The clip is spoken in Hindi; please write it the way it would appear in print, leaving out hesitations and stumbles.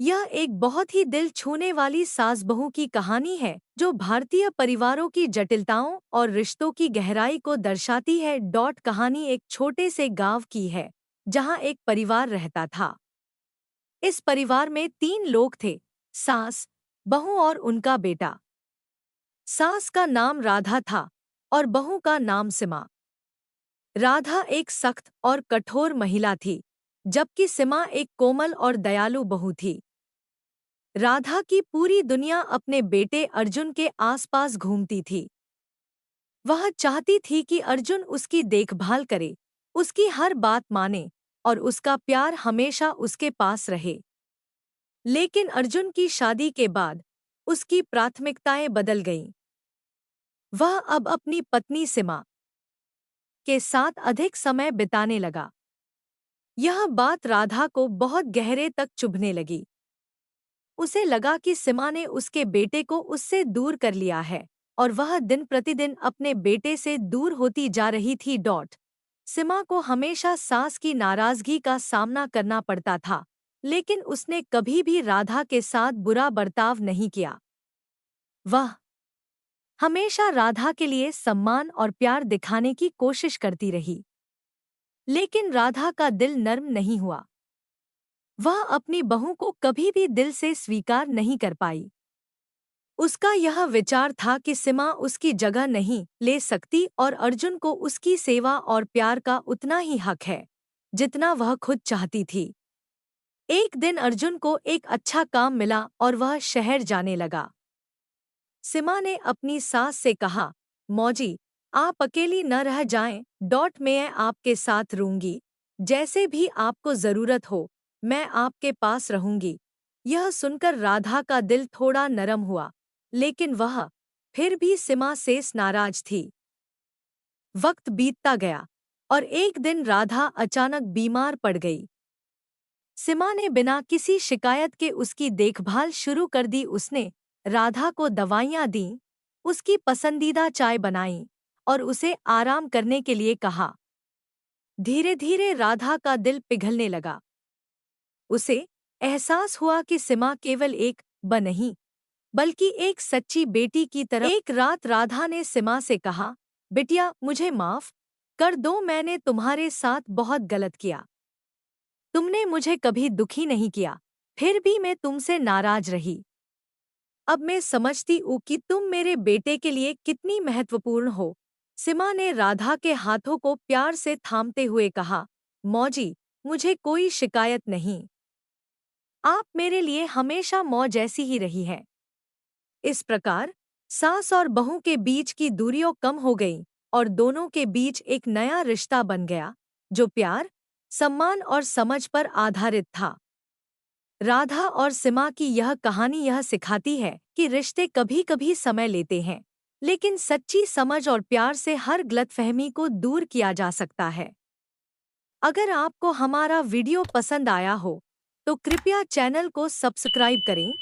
यह एक बहुत ही दिल छूने वाली सास बहू की कहानी है जो भारतीय परिवारों की जटिलताओं और रिश्तों की गहराई को दर्शाती है। कहानी एक छोटे से गांव की है जहां एक परिवार रहता था। इस परिवार में 3 लोग थे, सास, बहू और उनका बेटा। सास का नाम राधा था और बहू का नाम सीमा। राधा एक सख्त और कठोर महिला थी, जबकि सीमा एक कोमल और दयालु बहू थी। राधा की पूरी दुनिया अपने बेटे अर्जुन के आसपास घूमती थी। वह चाहती थी कि अर्जुन उसकी देखभाल करे, उसकी हर बात माने और उसका प्यार हमेशा उसके पास रहे। लेकिन अर्जुन की शादी के बाद उसकी प्राथमिकताएं बदल गईं। वह अब अपनी पत्नी सीमा के साथ अधिक समय बिताने लगा। यह बात राधा को बहुत गहरे तक चुभने लगी। उसे लगा कि सीमा ने उसके बेटे को उससे दूर कर लिया है और वह दिन प्रतिदिन अपने बेटे से दूर होती जा रही थी। सीमा को हमेशा सास की नाराजगी का सामना करना पड़ता था, लेकिन उसने कभी भी राधा के साथ बुरा बर्ताव नहीं किया। वह हमेशा राधा के लिए सम्मान और प्यार दिखाने की कोशिश करती रही। लेकिन राधा का दिल नर्म नहीं हुआ। वह अपनी बहू को कभी भी दिल से स्वीकार नहीं कर पाई। उसका यह विचार था कि सीमा उसकी जगह नहीं ले सकती और अर्जुन को उसकी सेवा और प्यार का उतना ही हक है जितना वह खुद चाहती थी। एक दिन अर्जुन को एक अच्छा काम मिला और वह शहर जाने लगा। सीमा ने अपनी सास से कहा, मौजी, आप अकेली न रह जाएं। मैं आपके साथ रहूंगी। जैसे भी आपको जरूरत हो मैं आपके पास रहूंगी। यह सुनकर राधा का दिल थोड़ा नरम हुआ, लेकिन वह फिर भी सीमा से नाराज थी। वक्त बीतता गया और एक दिन राधा अचानक बीमार पड़ गई। सीमा ने बिना किसी शिकायत के उसकी देखभाल शुरू कर दी। उसने राधा को दवाइयाँ दीं, उसकी पसंदीदा चाय बनाई और उसे आराम करने के लिए कहा। धीरे धीरे राधा का दिल पिघलने लगा। उसे एहसास हुआ कि सीमा केवल एक ब नहीं बल्कि एक सच्ची बेटी की तरह। एक रात राधा ने सीमा से कहा, बिटिया, मुझे माफ कर दो, मैंने तुम्हारे साथ बहुत गलत किया। तुमने मुझे कभी दुखी नहीं किया, फिर भी मैं तुमसे नाराज रही। अब मैं समझती हूँ कि तुम मेरे बेटे के लिए कितनी महत्वपूर्ण हो। सीमा ने राधा के हाथों को प्यार से थामते हुए कहा, मौजी, मुझे कोई शिकायत नहीं। आप मेरे लिए हमेशा मौज जैसी ही रही है। इस प्रकार सास और बहू के बीच की दूरियां कम हो गईं और दोनों के बीच एक नया रिश्ता बन गया जो प्यार, सम्मान और समझ पर आधारित था। राधा और सीमा की यह कहानी यह सिखाती है कि रिश्ते कभी-कभी समय लेते हैं, लेकिन सच्ची समझ और प्यार से हर गलतफहमी को दूर किया जा सकता है। अगर आपको हमारा वीडियो पसंद आया हो तो कृपया चैनल को सब्सक्राइब करें